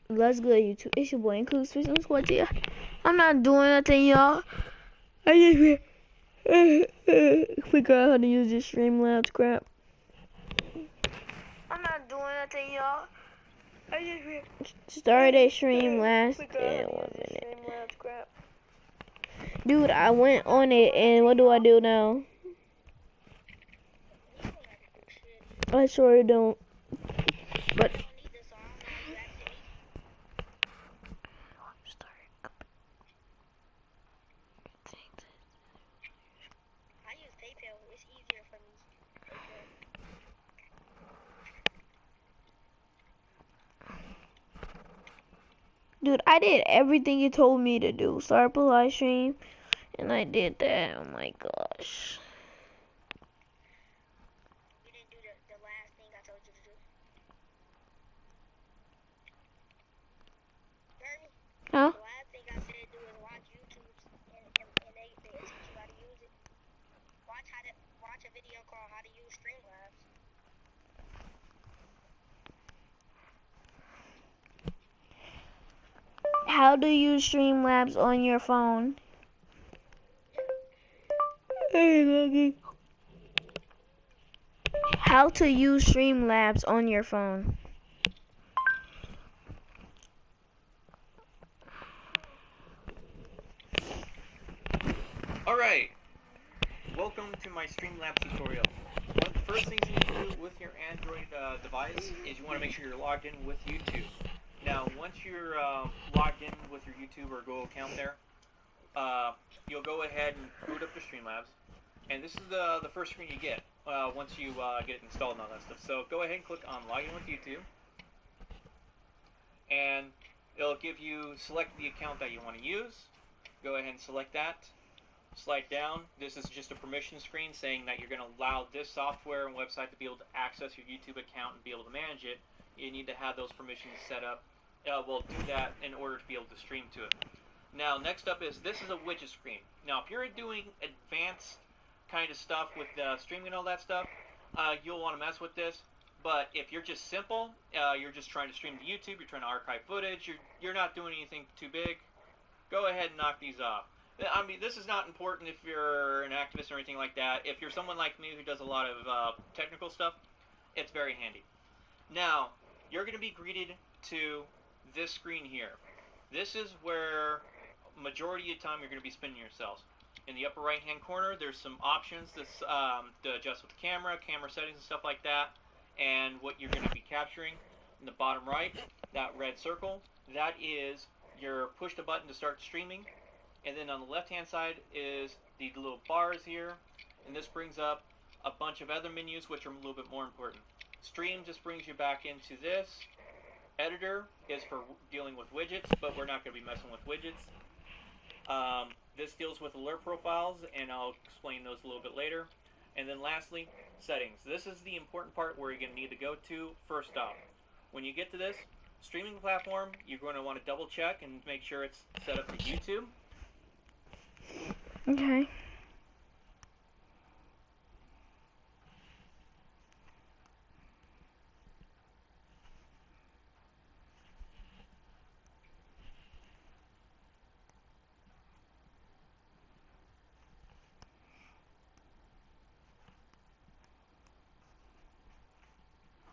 Let's go YouTube. It's your boy Include Fishing Squad here. I'm not doing nothing, y'all. I just figure out how to use this Streamlabs crap. I'm not doing nothing, y'all. I just started a stream last in 1 minute. Dude, I went on it, and what do I do now? I sure don't. But dude, I did everything you told me to do. Start up a live stream, and I did that. Oh my gosh. You didn't do the last thing I told you to do. Huh? The last thing I said do is watch YouTube, and they teach you how to use it. Watch a video called How to Use Streamlabs. How do you use Streamlabs on your phone? How to use Streamlabs on your phone? Alright, welcome to my Streamlabs tutorial. One of the first things you need to do with your Android device is you want to make sure you're logged in with YouTube. Now, once you're logged in with your YouTube or Google account there, you'll go ahead and boot up the Streamlabs. And this is the first screen you get once you get it installed and all that stuff. So go ahead and click on Login with YouTube. And it'll give you, select the account that you want to use. Go ahead and select that. Slide down. This is just a permission screen saying that you're going to allow this software and website to be able to access your YouTube account and be able to manage it. You need to have those permissions set up. We'll do that in order to be able to stream to it. Now, next up is, this is a widget screen. Now, if you're doing advanced kind of stuff with streaming and all that stuff, you'll want to mess with this. But if you're just simple, you're just trying to stream to YouTube, you're trying to archive footage, you're not doing anything too big, go ahead and knock these off. I mean, this is not important if you're an activist or anything like that. If you're someone like me who does a lot of technical stuff, it's very handy. Now, you're going to be greeted to this screen here. This is where majority of the time you're going to be spinning yourselves. In the upper right hand corner, there's some options to adjust with the camera settings and stuff like that, and what you're going to be capturing. In the bottom right, that red circle, that is your push the button to start streaming. And then on the left hand side is the little bars here, and this brings up a bunch of other menus which are a little bit more important. Stream just brings you back into this. Editor is for dealing with widgets, but we're not going to be messing with widgets. This deals with alert profiles, and I'll explain those a little bit later. And then lastly, settings. This is the important part where you're going to need to go to first off. When you get to this streaming platform, you're going to want to double check and make sure it's set up to YouTube. Okay.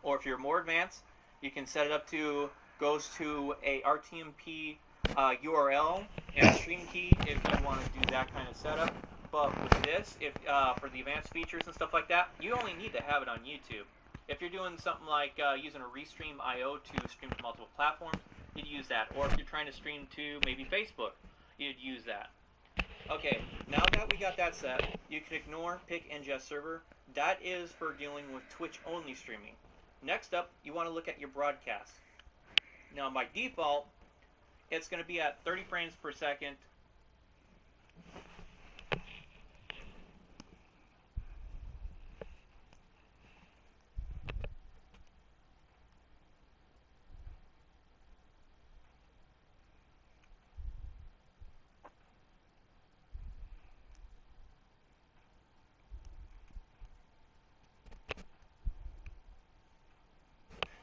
Or if you're more advanced, you can set it up to, goes to a RTMP URL and a stream key if you want to do that kind of setup. But with this, if for the advanced features and stuff like that, you only need to have it on YouTube. If you're doing something like using a Restream IO to stream to multiple platforms, you'd use that. Or if you're trying to stream to maybe Facebook, you'd use that. Okay, now that we got that set, you can ignore Pick Ingest Server. That is for dealing with Twitch-only streaming. Next up, you want to look at your broadcast. Now, by default, it's going to be at 30 frames per second.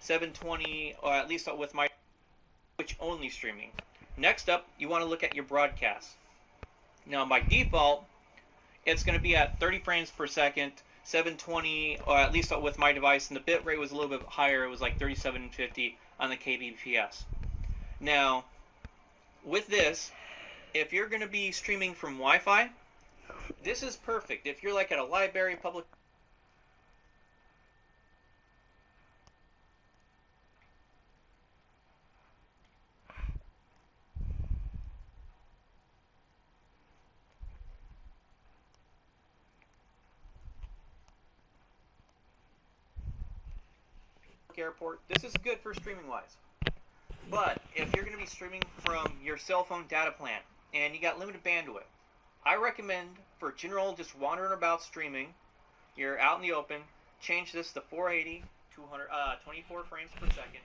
720, or at least with my Twitch only streaming. Next up, you want to look at your broadcast. Now, by default, it's going to be at 30 frames per second, 720, or at least with my device, and the bit rate was a little bit higher. It was like 3750 on the kbps. Now, with this, if you're going to be streaming from Wi-Fi, this is perfect. If you're like at a library, public airport, this is good for streaming wise. But if you're going to be streaming from your cell phone data plan and you got limited bandwidth, I recommend for general just wandering about streaming, you're out in the open, change this to 480, 24 frames per second,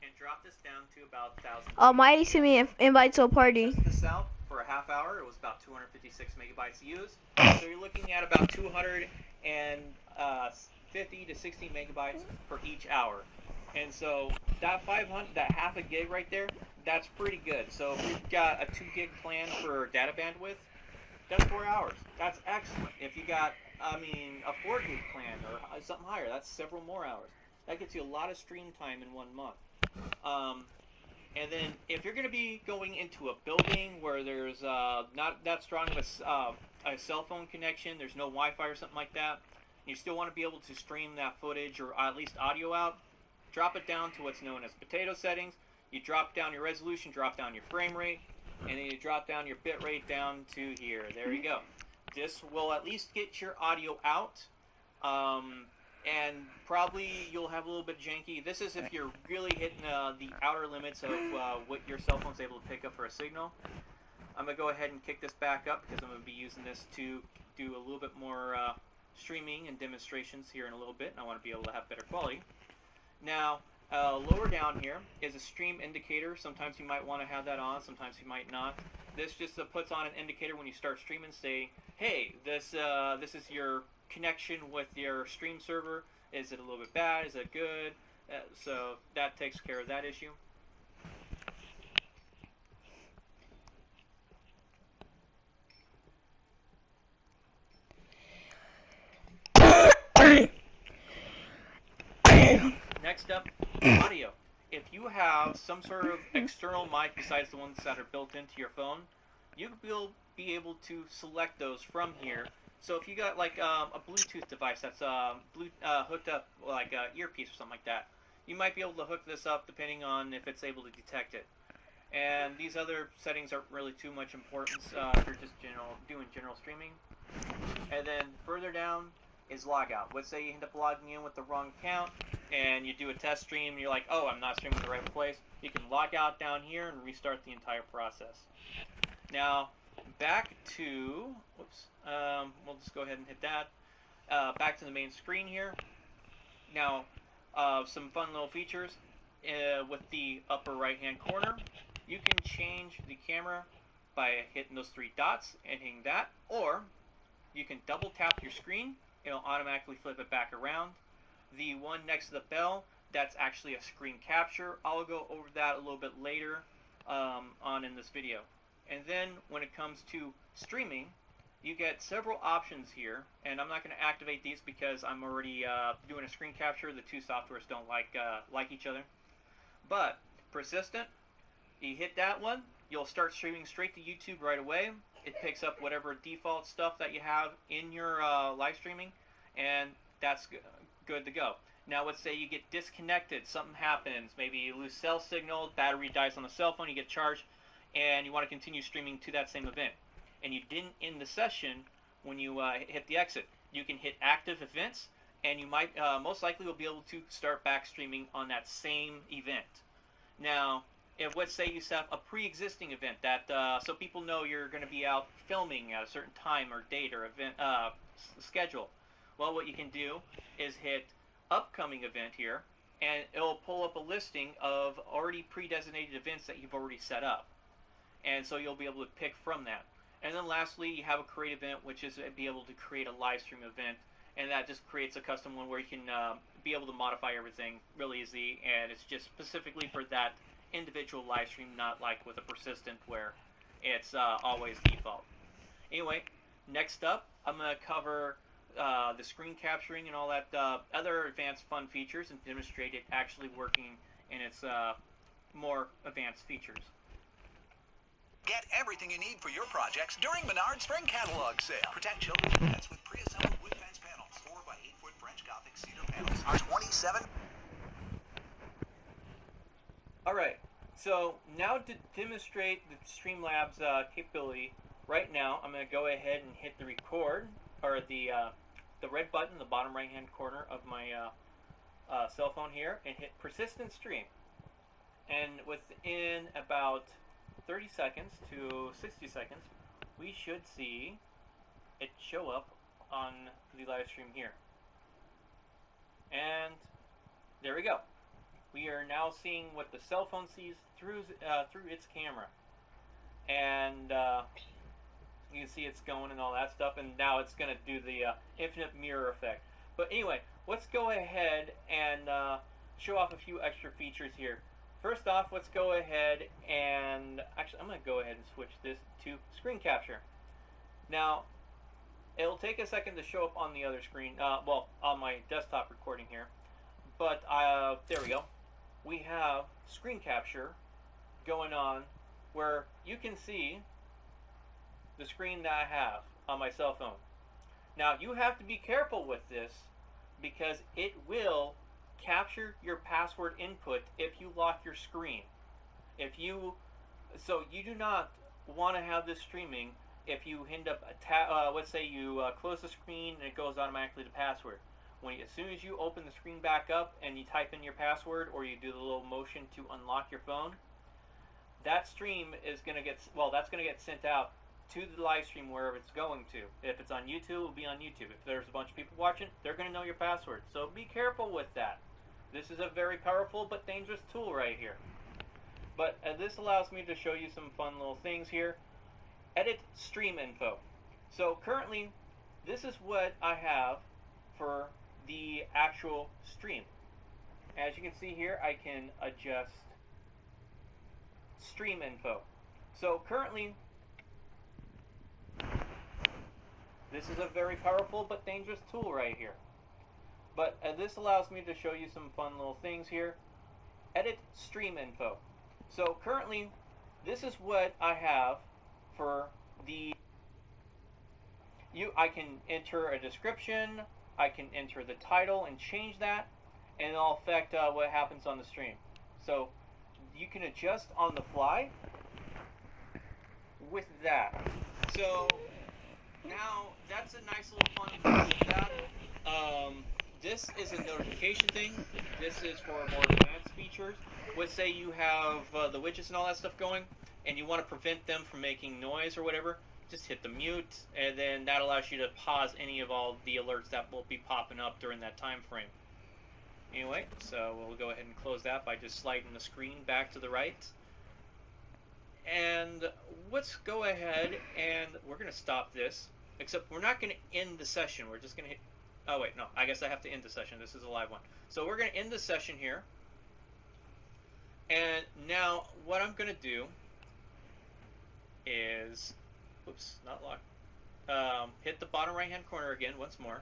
and drop this down to about 1000. My HME invite to a party. Test this out for a half hour. It was about 256 megabytes used. So you're looking at about 250 to 60 megabytes for each hour. And so that half a gig right there, that's pretty good. So if you've got a 2 gig plan for data bandwidth, that's 4 hours. That's excellent. If you got, a 4 gig plan or something higher, that's several more hours. That gets you a lot of stream time in 1 month. And then if you're going to be going into a building where there's not that strong of a cell phone connection, there's no Wi-Fi or something like that, and you still want to be able to stream that footage or at least audio out, drop it down to what's known as potato settings. You drop down your resolution, drop down your frame rate, and then you drop down your bit rate down to here. There you go. This will at least get your audio out, and probably you'll have a little bit janky. This is if you're really hitting the outer limits of what your cell phone's able to pick up for a signal. I'm going to go ahead and kick this back up because I'm going to be using this to do a little bit more streaming and demonstrations here in a little bit, and I want to be able to have better quality. Now, lower down here is a stream indicator. Sometimes you might want to have that on, sometimes you might not. This just puts on an indicator when you start streaming, saying, hey, this is your connection with your stream server. Is it a little bit bad? Is it good? So that takes care of that issue. Next up, audio. If you have some sort of external mic besides the ones that are built into your phone, you will be able to select those from here. So if you got like a Bluetooth device that's hooked up like an earpiece or something like that, you might be able to hook this up depending on if it's able to detect it. And these other settings aren't really too much importance if you're just doing general streaming. And then further down is logout. Let's say you end up logging in with the wrong account and you do a test stream and you're like, oh, I'm not streaming the right place. You can log out down here and restart the entire process. Now, back to, we'll just go ahead and hit that. Back to the main screen here. Now, some fun little features with the upper right hand corner. You can change the camera by hitting those 3 dots and hitting that, or you can double tap your screen. It'll automatically flip it back around. The one next to the bell, that's actually a screen capture. I'll go over that a little bit later on in this video. And then when it comes to streaming, you get several options here, and I'm not going to activate these because I'm already doing a screen capture. The two softwares don't like each other. But persistent, you hit that one, you'll start streaming straight to YouTube right away. It picks up whatever default stuff that you have in your live streaming, and that's good to go. Now let's say you get disconnected, something happens, maybe you lose cell signal, battery dies on the cell phone, you get charged, and you want to continue streaming to that same event. And you didn't end the session when you hit the exit. You can hit active events, and you might most likely will be able to start back streaming on that same event. Now, if let's say you set up a pre-existing event that so people know you're going to be out filming at a certain time or date or event schedule, well, what you can do is hit upcoming event here, and it'll pull up a listing of already pre-designated events that you've already set up, and so you'll be able to pick from that. And then lastly, you have a create event, which is be able to create a live stream event, and that just creates a custom one where you can be able to modify everything really easy, and it's just specifically for that individual live stream, not like with a persistent where it's always default. Anyway, next up, I'm going to cover the screen capturing and all that other advanced fun features and demonstrate it actually working in its more advanced features. Get everything you need for your projects during Menards Spring Catalog Sale. Protect children's pets with pre-assembled wood fence panels. 4x8-foot French Gothic cedar panels are $27. Alright, so now to demonstrate the Streamlabs capability, right now I'm going to go ahead and hit the record, or the red button in the bottom right hand corner of my cell phone here, and hit persistent stream. And within about 30 seconds to 60 seconds, we should see it show up on the live stream here. And there we go. We are now seeing what the cell phone sees through its camera. And you can see it's going and all that stuff, and now it's going to do the infinite mirror effect. But anyway, let's go ahead and show off a few extra features here. First off, let's go ahead and, actually I'm going to go ahead and switch this to screen capture. Now, it'll take a second to show up on the other screen, well, on my desktop recording here. But there we go. We have screen capture going on where you can see the screen that I have on my cell phone. Now, you have to be careful with this because it will capture your password input if you lock your screen. So you do not want to have this streaming if you end up, let's say you close the screen and it goes automatically to password. As soon as you open the screen back up and you type in your password, or you do the little motion to unlock your phone, that stream is going to get, well, that's going to get sent out to the live stream wherever it's going to. If it's on YouTube, it will be on YouTube. If there's a bunch of people watching, they're going to know your password. So be careful with that. This is a very powerful but dangerous tool right here. But this allows me to show you some fun little things here. Edit stream info. So currently, this is what I have for the actual stream. As you can see here, I can adjust stream info. So currently, this is a very powerful but dangerous tool right here. But this allows me to show you some fun little things here. Edit stream info. So currently, this is what I have for the... I can enter a description, I can enter the title and change that, and it'll affect what happens on the stream. So you can adjust on the fly with that. So now that's a nice little fun thing with that. This is a notification thing. This is for more advanced features. Let's say you have the widgets and all that stuff going, and you want to prevent them from making noise or whatever. Just hit the mute, and then that allows you to pause any of all the alerts that will be popping up during that time frame. Anyway, so we'll go ahead and close that by just sliding the screen back to the right. And let's go ahead and we're going to stop this, except we're not going to end the session. We're just going to hit... Oh, wait, no. I guess I have to end the session. This is a live one. So we're going to end the session here. And now what I'm going to do is... Oops, not locked. Hit the bottom right-hand corner again once more.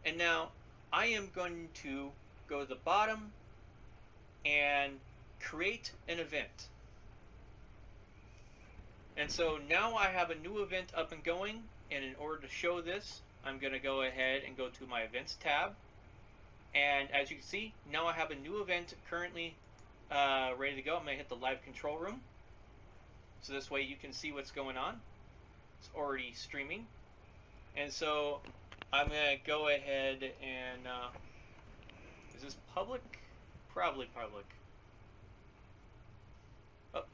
And now I am going to go to the bottom and create an event. And so now I have a new event up and going, and in order to show this, I'm going to go ahead and go to my Events tab. And as you can see, now I have a new event currently ready to go. I'm going to hit the Live Control Room. So this way you can see what's going on. It's already streaming. And so I'm going to go ahead and... is this public? Probably public. Oh,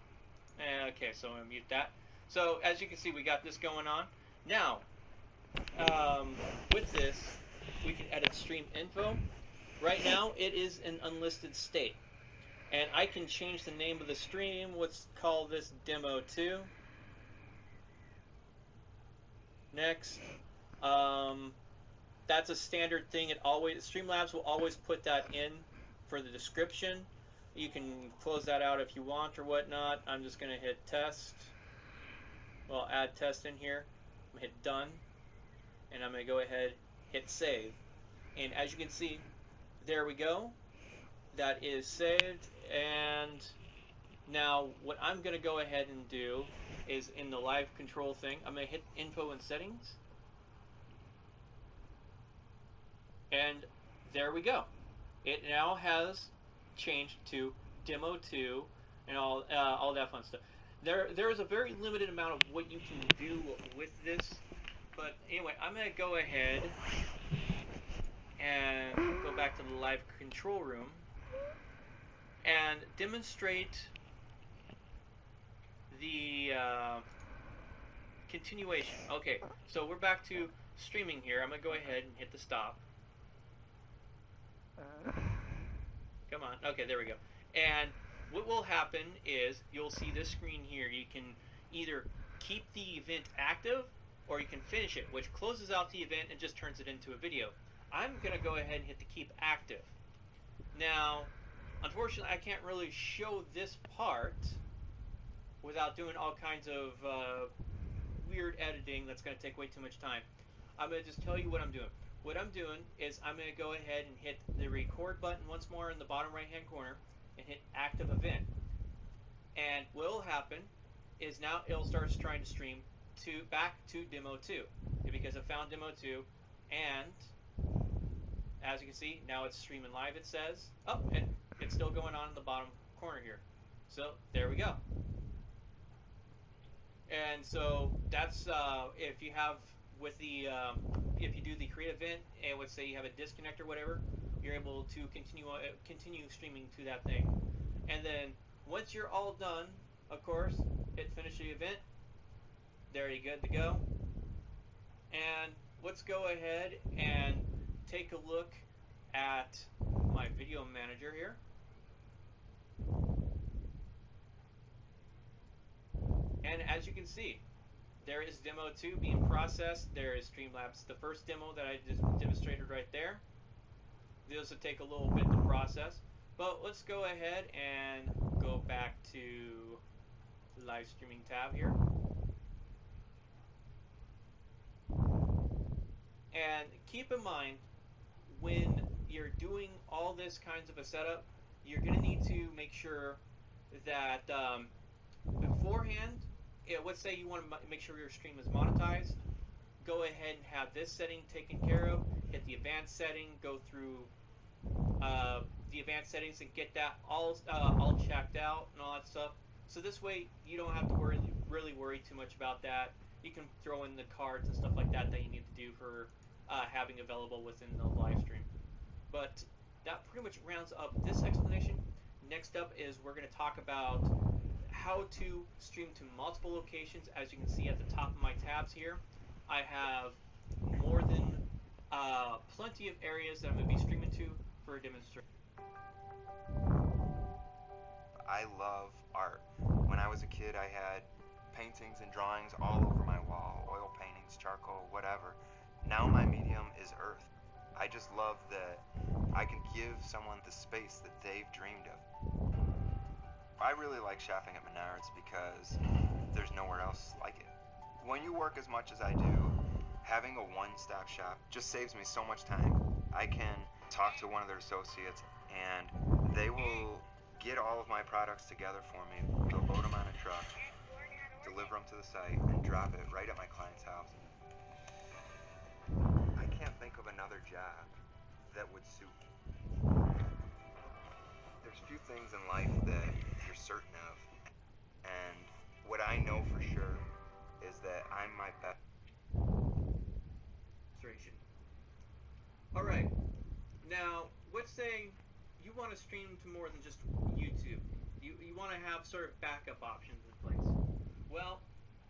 okay, so I'm going to mute that. So as you can see, we got this going on. Now, with this, we can edit stream info. Right now, it is an unlisted state. And I can change the name of the stream. Let's call this Demo 2. Next. that's a standard thing. Streamlabs will always put that in for the description. You can close that out if you want or whatnot. I'm just gonna hit test. Well, add test in here. I'm gonna hit done, and I'm gonna go ahead hit save. And as you can see, there we go. That is saved. And now what I'm gonna go ahead and do is in the live control thing, I'm gonna hit info and settings. And there we go. It now has changed to demo 2 and all that fun stuff. There is a very limited amount of what you can do with this, but anyway, I'm gonna go ahead and go back to the live control room and demonstrate the continuation. Okay, so we're back to streaming here. I'm gonna go ahead and hit the stop. Come on. Okay, there we go. And what will happen is you'll see this screen here. You can either keep the event active or you can finish it, which closes out the event and just turns it into a video. I'm going to go ahead and hit the keep active. Now, unfortunately, I can't really show this part without doing all kinds of weird editing that's going to take way too much time. I'm going to just tell you what I'm doing. What I'm doing is I'm going to go ahead and hit the record button once more in the bottom right hand corner and hit active event. And what will happen is now it'll start trying to stream back to demo 2 because it found demo 2, and as you can see now it's streaming live, it says. Oh, and it's still going on in the bottom corner here. So there we go. And so that's if you have with the if you do the create event and let's say you have a disconnect or whatever, you're able to continue streaming to that thing. And then once you're all done, of course, hit finish the event. There you're good to go. And let's go ahead and take a look at my video manager here. And as you can see, there is demo 2 being processed. There is Streamlabs, the first demo that I just demonstrated right there. This will take a little bit to process, but let's go ahead and go back to the live streaming tab here. And keep in mind, when you're doing all this kinds of a setup, you're going to need to make sure that beforehand, let's say you want to make sure your stream is monetized, go ahead and have this setting taken care of, hit the advanced setting, go through the advanced settings and get that all checked out and all that stuff. So this way you don't have to really worry too much about that. You can throw in the cards and stuff like that that you need to do for having available within the live stream. But that pretty much rounds up this explanation. Next up is we're going to talk about how to stream to multiple locations. As you can see at the top of my tabs here, I have more than plenty of areas that I'm going to be streaming to for a demonstration. I love art. When I was a kid, I had paintings and drawings all over my wall, oil paintings, charcoal, whatever. Now my medium is earth. I just love that I can give someone the space that they've dreamed of. I really like shopping at Menards because there's nowhere else like it. When you work as much as I do, having a one-stop shop just saves me so much time. I can talk to one of their associates and they will get all of my products together for me. They'll load them on a truck, deliver them to the site, and drop it right at my client's house. I can't think of another job that would suit me. There's few things in life that you're certain of, and what I know for sure is that I'm my best. Alright, now let's say you want to stream to more than just YouTube. You want to have sort of backup options in place. Well,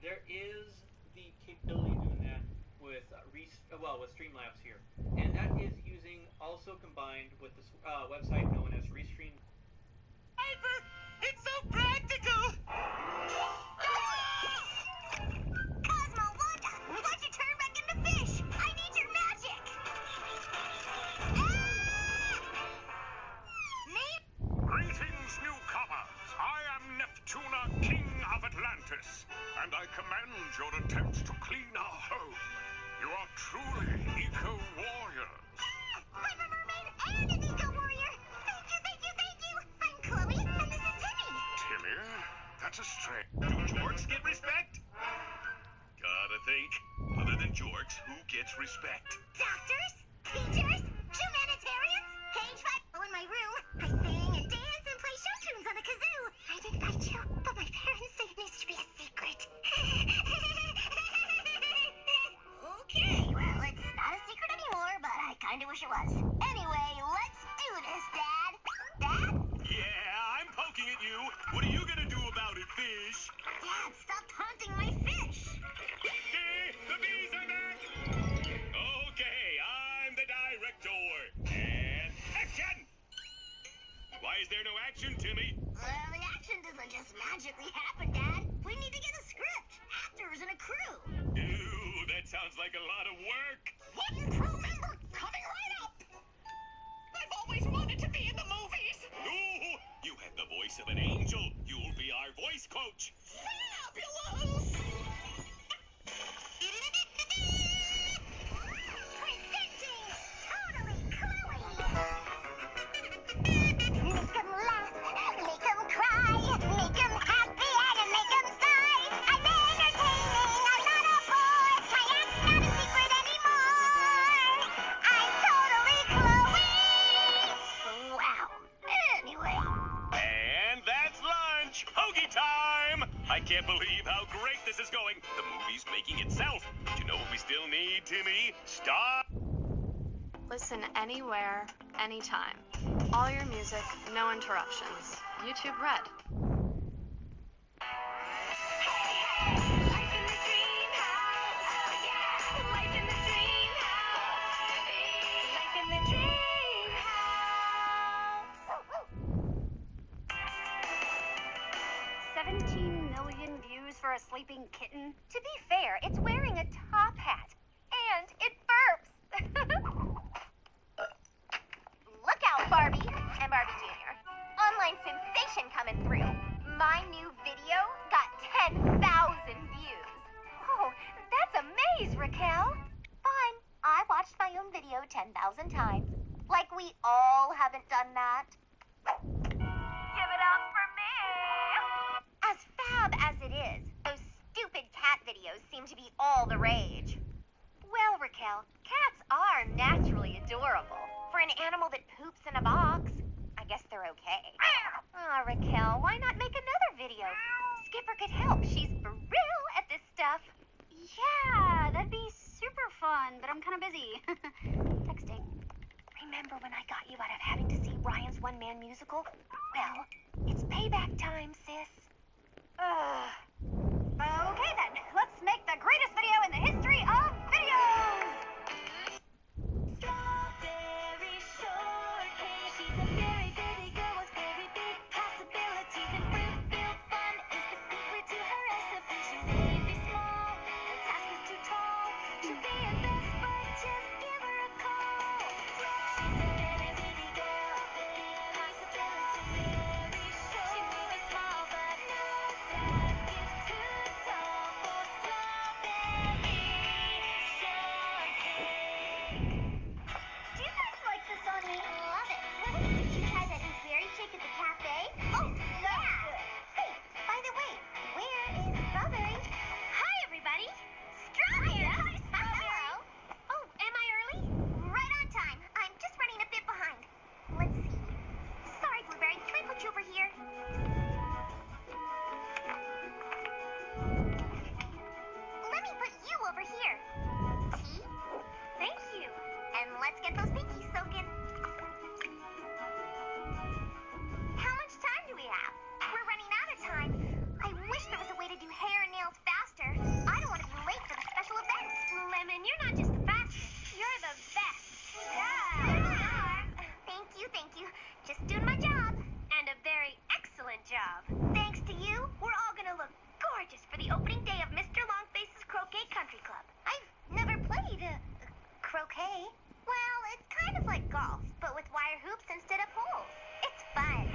there is the capability of doing that with Streamlabs here, and that is using also combined with this website known as Restream. It's so practical! Cosmo, Wanda, why'd you turn back into fish? I need your magic! justice, and I commend your attempts to clean our home. You are truly eco-warriors. I'm a mermaid and an eco-warrior. Thank you, thank you, thank you. I'm Chloe, and this is Timmy. Timmy? That's a strange... Do jorks get respect? Gotta think. Other than jorks, who gets respect? Doctors, teachers, humanitarians. Page 5 in my room. I sing and dance and play show tunes on the kazoo. I did that too, but my parents say it needs to be a secret. Okay, well, it's not a secret anymore, but I kinda wish it was. Anyway, let's do this, Dad. Dad? Yeah, I'm poking at you. What are you gonna do about it, fish? Dad, stop taunting my fish. Okay, the bees are back. Okay, I'm the director. And action! Why is there no action, Timmy? The action doesn't just magically happen, Dad. We need to get a script, actors, and a crew. Ooh, that sounds like a lot of work. One crew member coming right up. I've always wanted to be in the movies. Ooh, you have the voice of an angel. You'll be our voice coach. Fabulous. Presenting Totally Chloe. Make 'em laugh, make 'em cry, make 'em happy and make 'em sigh. I'm entertaining, I'm not a bore. My act's not a secret anymore. I'm Totally Chloe. Wow. Anyway. And that's lunch. Hoagie time. I can't believe how great this is going. The movie's making itself. But you know what we still need, Timmy? Stop. Listen anywhere, anytime. All your music, no interruptions. YouTube Red. Life in the dream house. Yeah. Life in the dream house. Life in the dream house. 17 million views for a sleeping kitten? To be fair, it's wearing a top hat. And it burps. Look out, Barbie and Barbie Jr. Online sensation coming through. My new video got 10,000 views. Oh, that's amazing, Raquel. Fine, I watched my own video 10,000 times. Like we all haven't done that. Give it up for me. As fab as it is, those stupid cat videos seem to be all the rage. Well, Raquel, cats are naturally adorable. For an animal that poops in a box, I guess they're okay. Ah, Raquel, why not make another video? Skipper could help. She's for real at this stuff. Yeah, that'd be super fun, but I'm kind of busy. Texting. Remember when I got you out of having to see Ryan's one-man musical? Well, it's payback time, sis. Okay then, let's make the greatest video in the history of videos! Strawberry shortcake, she's a very busy girl with very big possibilities, and fruit-filled fun is the secret to her recipe. She may be small, the task is too tall. She'll be your best, but just give her a call. She's a very busy girl, possibility very short. She may be small, but no task is too tall for strawberry shortcake. Do you guys like the song? I love it. Did you try that new berry shake at the cafe? Oh, yeah. Hey, by the way, where is Strawberry? Hi, everybody. Strawberry. Hi, Hello. Oh, am I early? Right on time. I'm just running a bit behind. Let's see. Sorry, Blueberry. Can I put you over here? Let me put you over here. Tea? Thank you. And let's get those pinkies soaking. How much time do we have? We're running out of time. I wish there was a way to do hair and nails faster. I don't want to be late for the special events. Lemon, you're not just the fastest. You're the best. Yeah. Thank you, thank you. Just doing my job. And a very excellent job. Thanks to you, we're all going to look gorgeous for the opening day of Mr. Longface's Croquet Country Club. I've never played croquet. Well, it's kind of like golf, but with wire hoops instead of poles. It's fun.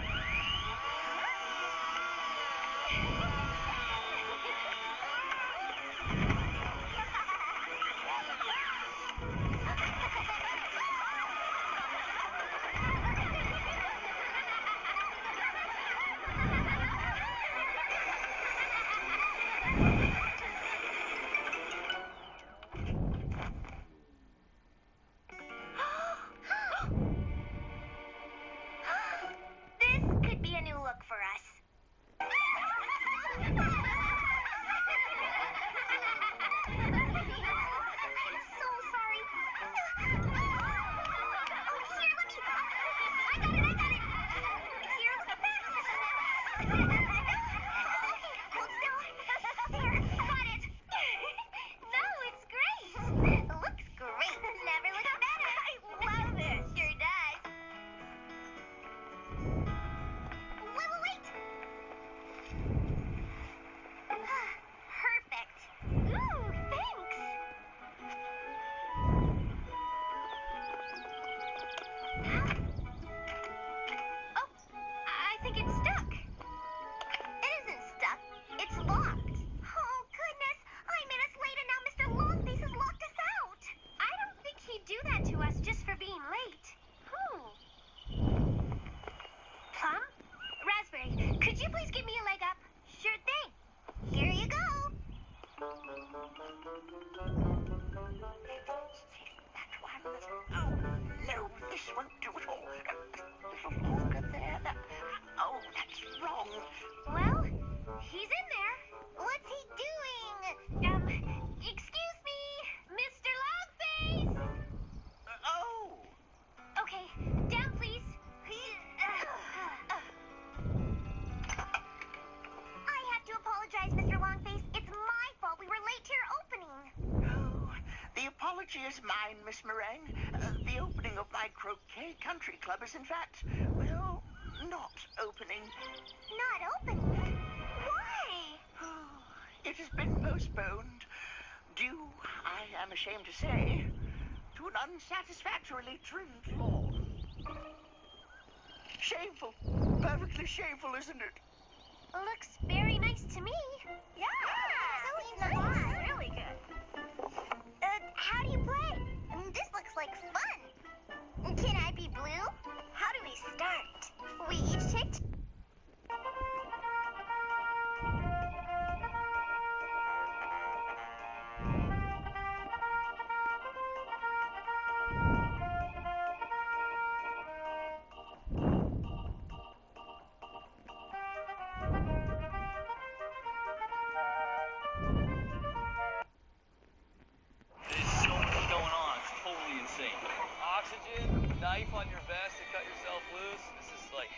Could you please give me a leg up? Sure thing. Here you go. That one. Oh, no, this won't do at all. A little longer there. Oh, that's wrong. Well, he's in there. What's he doing? Excuse me, Mr. Longface. Oh! Okay, down please. I have to apologize, Mr. Longface. It's my fault. We were late to your opening. Oh, the apology is mine, Miss Meringue. The opening of my Croquet Country Club is, in fact, well, not opening. Not opening? Why? It has been postponed due, I am ashamed to say, to an unsatisfactorily trimmed lawn. Shameful. Perfectly shameful, isn't it? Looks very nice to me. Yeah, so nice. Really good. How do you play? This looks like fun. Can I be blue? How do we start? We each take... There's so much going on. It's totally insane. Oxygen, knife on your vest to cut yourself loose. This is like...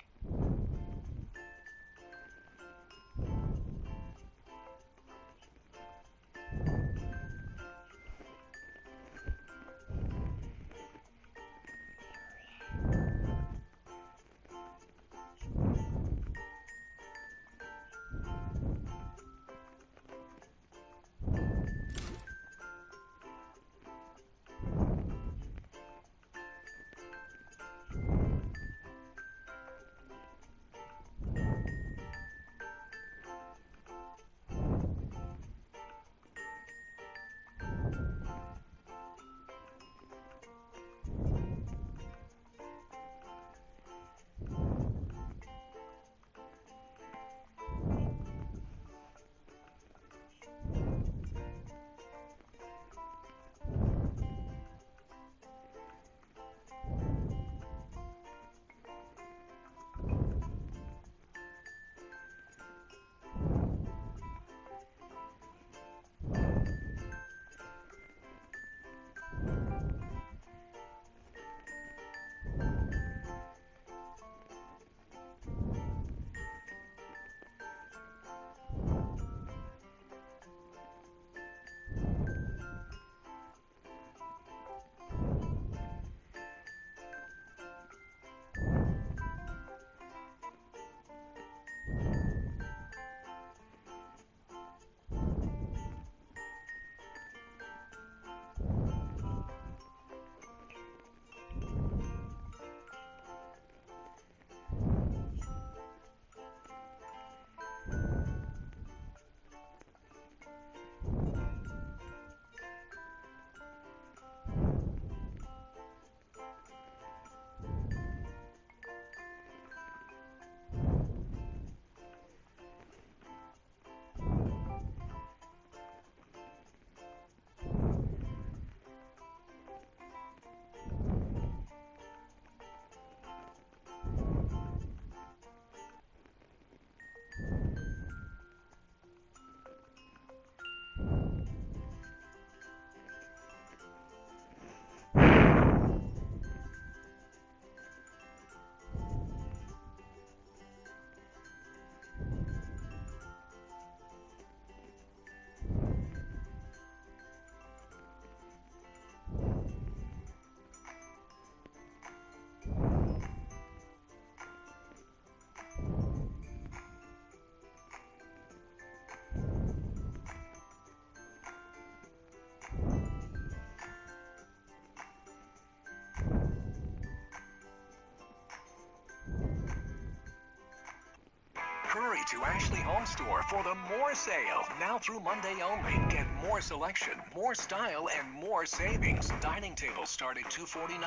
Hurry to Ashley Home Store for the More Sale. Now through Monday only. Get more selection, more style, and more savings. Dining tables start at $249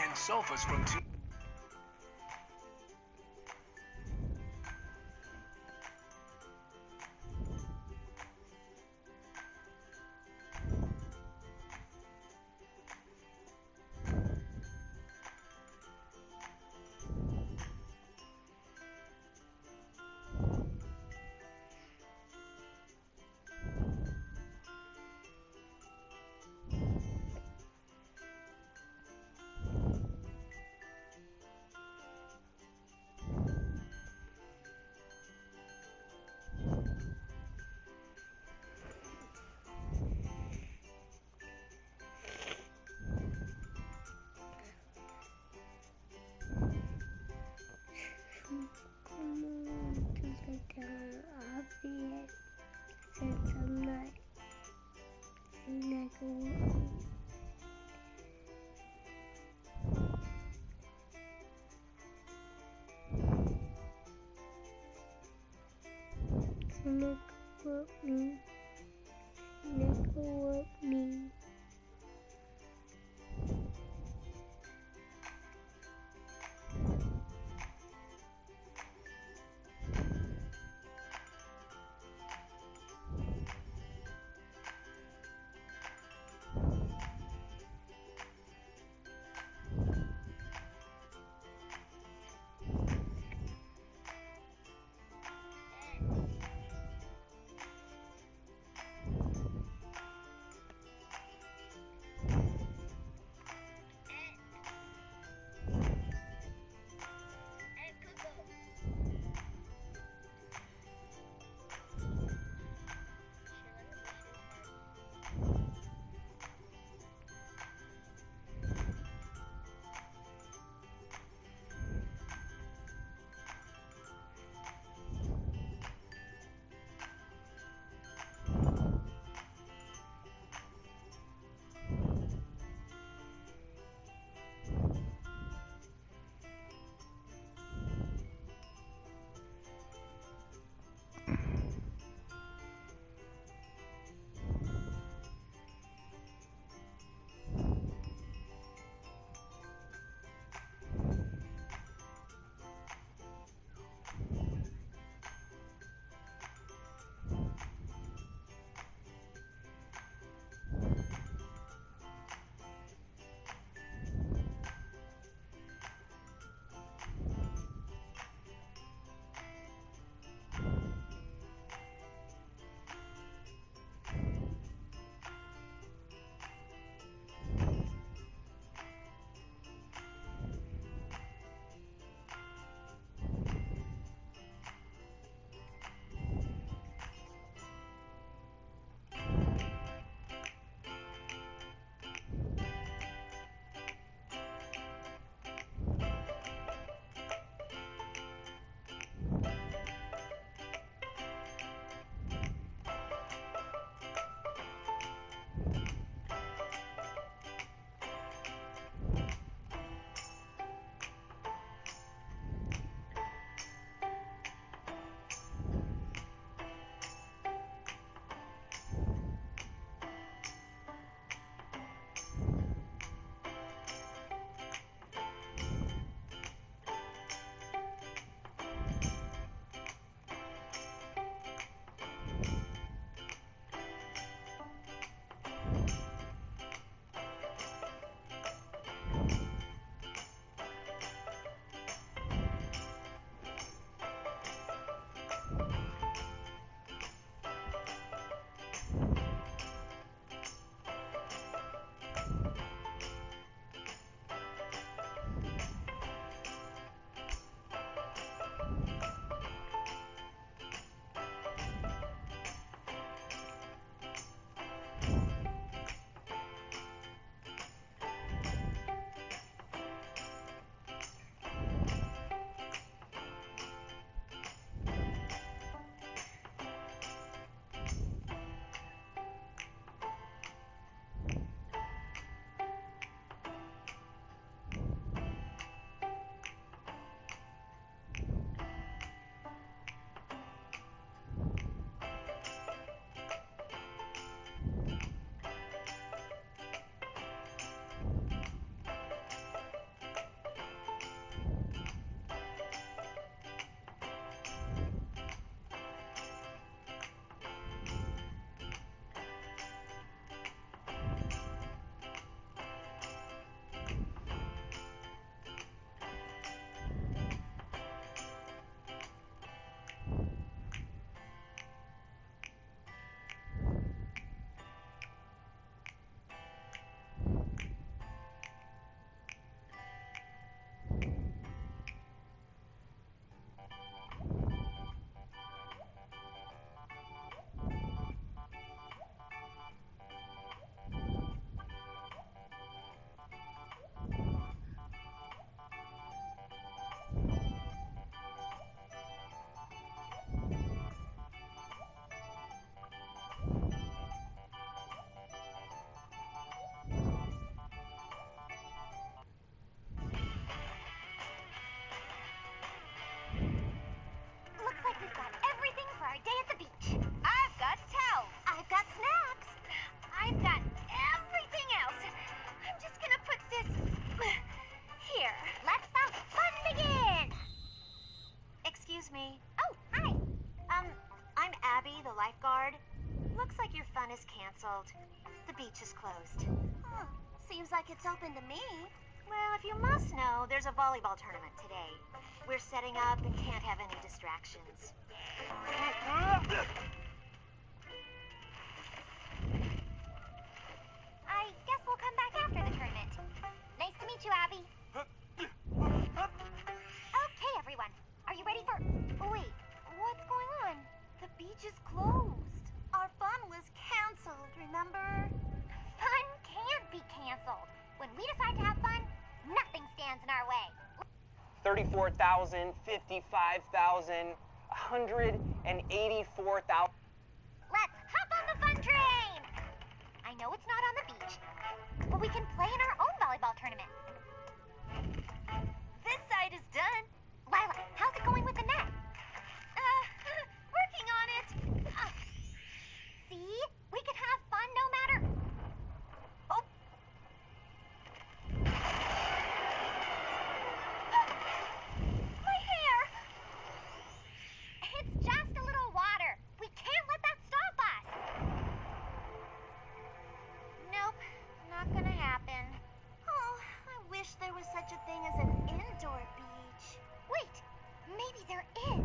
and sofas from $2. Look at me. Look at me. the lifeguard. Looks like your fun is canceled. The beach is closed. Seems like it's open to me. Well, if you must know, there's a volleyball tournament today. We're setting up and can't have any distractions. I guess we'll come back after the tournament. Nice to meet you, Abby. Okay, everyone. Are you ready for... Oh, wait. What's going on? The beach is closed. Our fun was canceled, remember? Fun can't be canceled. When we decide to have fun, nothing stands in our way. 34,000, 55,000, 184,000. Let's hop on the fun train! I know it's not on the beach, but we can play in our own volleyball tournament. This side is done. Lila, how's it going with the net? Working on it. See? We can have fun no matter... Oh! My hair! It's just a little water. We can't let that stop us. Nope, not gonna happen. Oh, I wish there was such a thing as an indoor beach. Wait, maybe there is.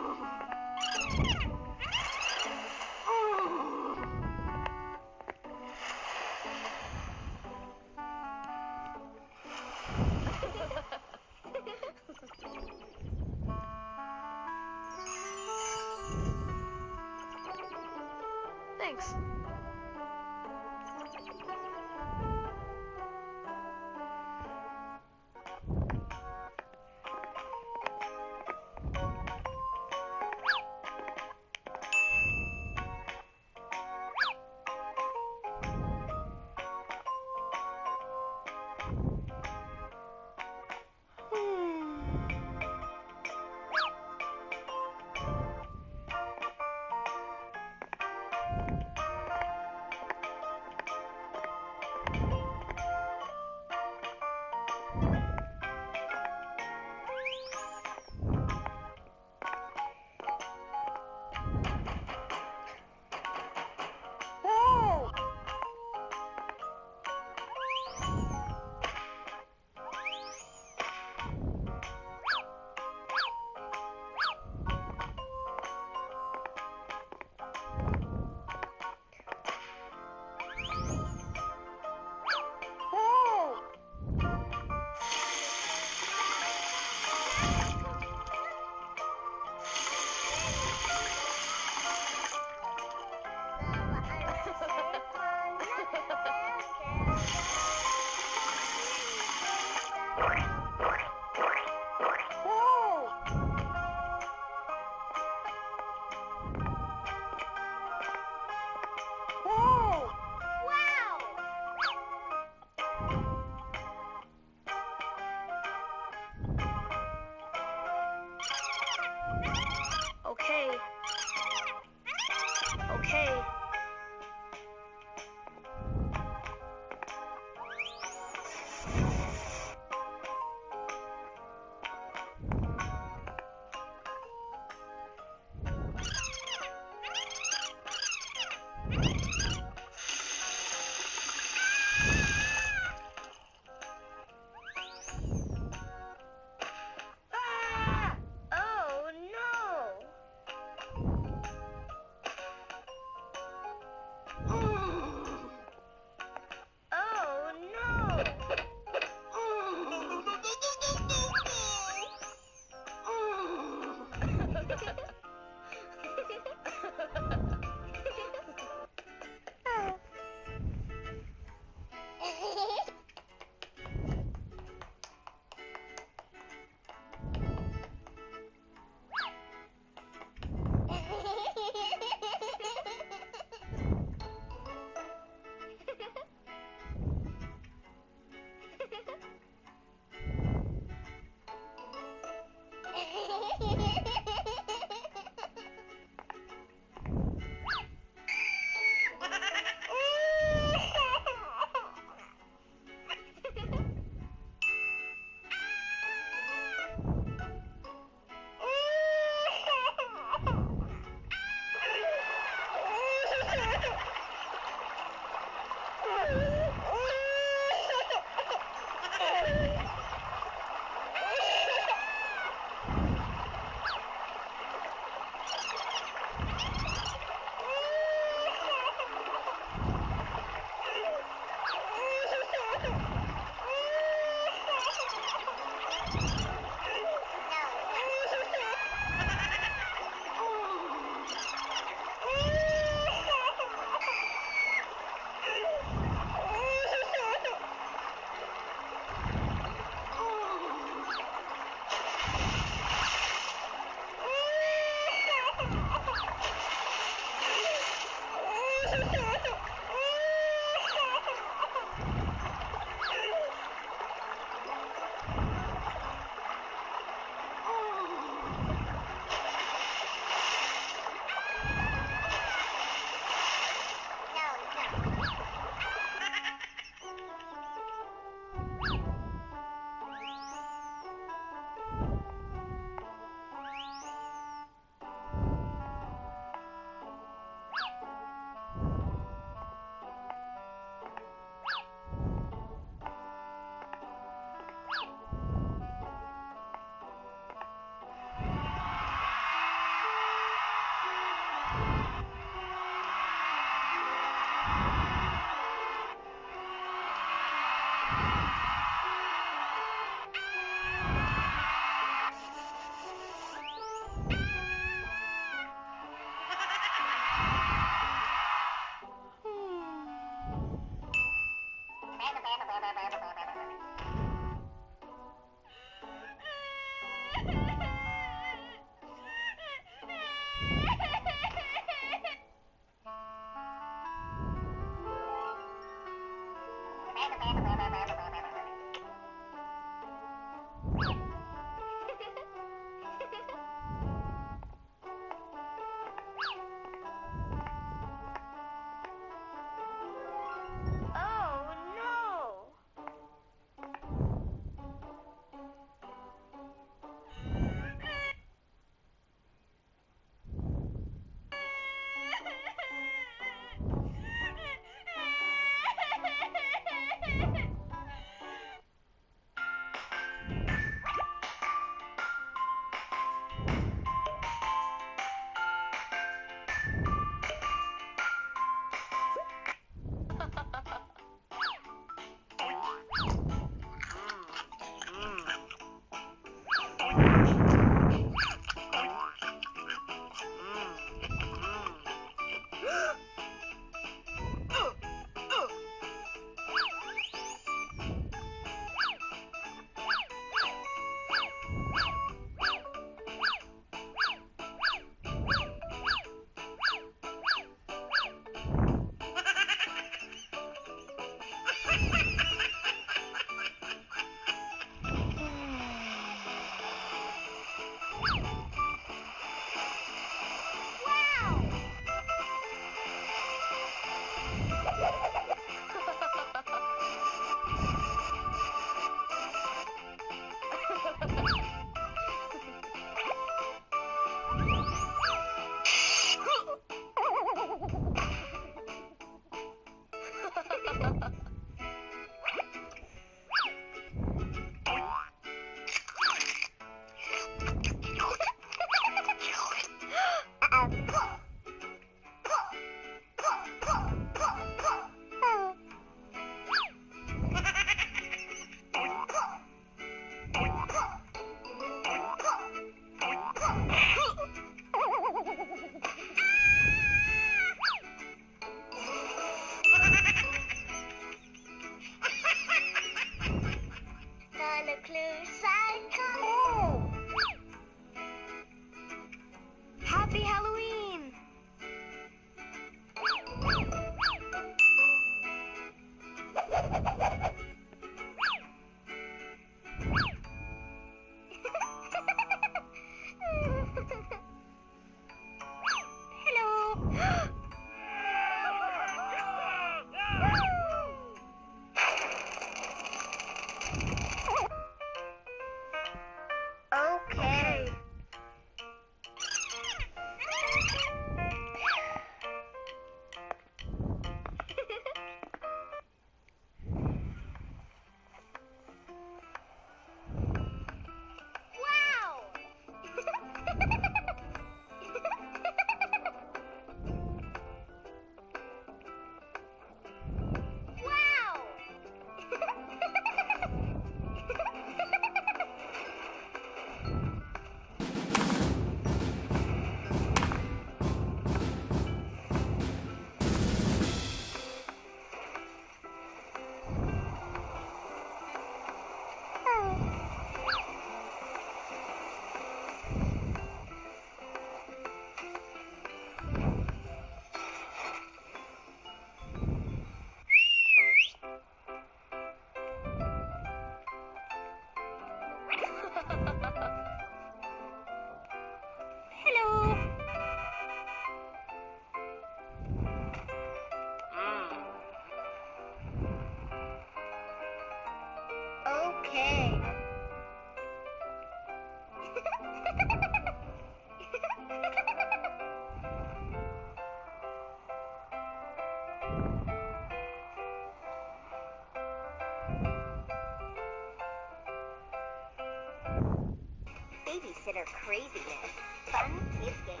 babysitter craziness. Fun kids games.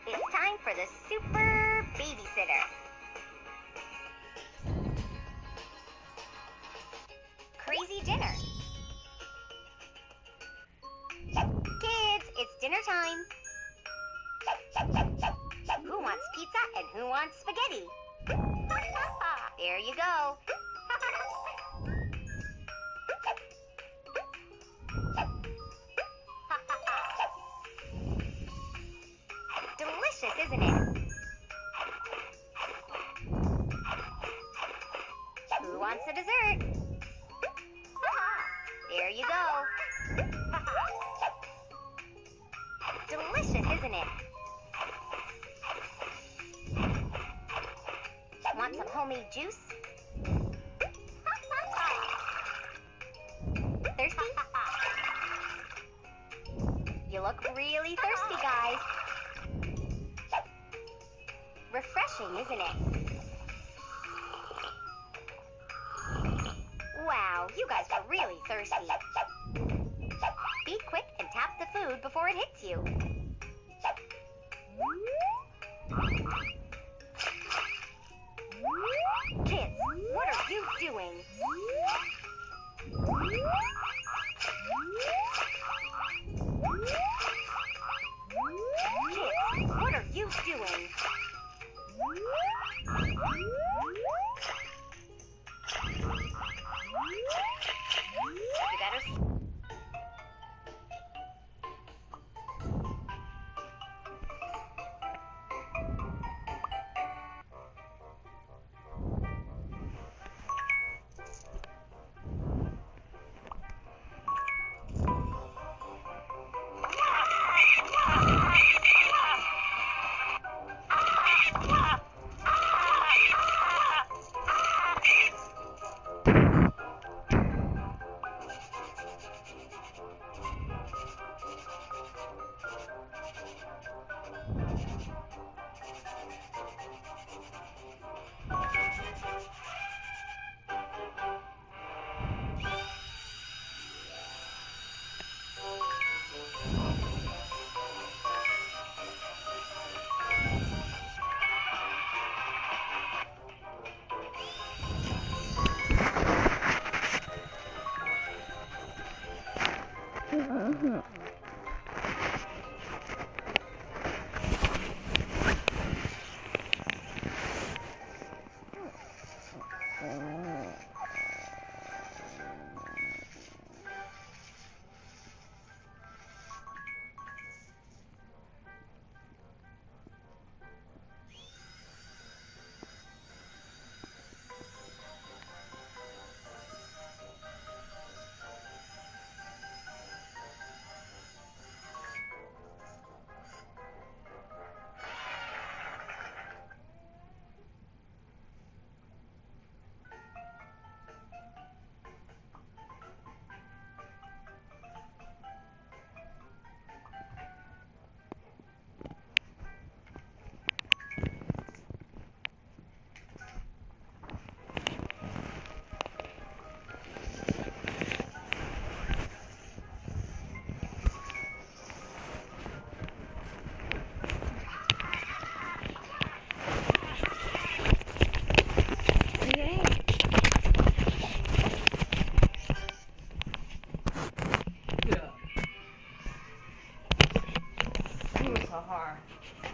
It's time for the Super Babysitter. Crazy dinner. Kids, it's dinner time. Who wants pizza and who wants spaghetti? There you go. Delicious, isn't it? Who wants a dessert? There you go. Delicious, isn't it? Want some homemade juice? Thirsty? You look really thirsty, guys. Refreshing, isn't it? Wow, you guys are really thirsty. Be quick and tap the food before it hits you. Kids, what are you doing? Kids, what are you doing? You better...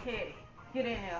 Hey, get in there.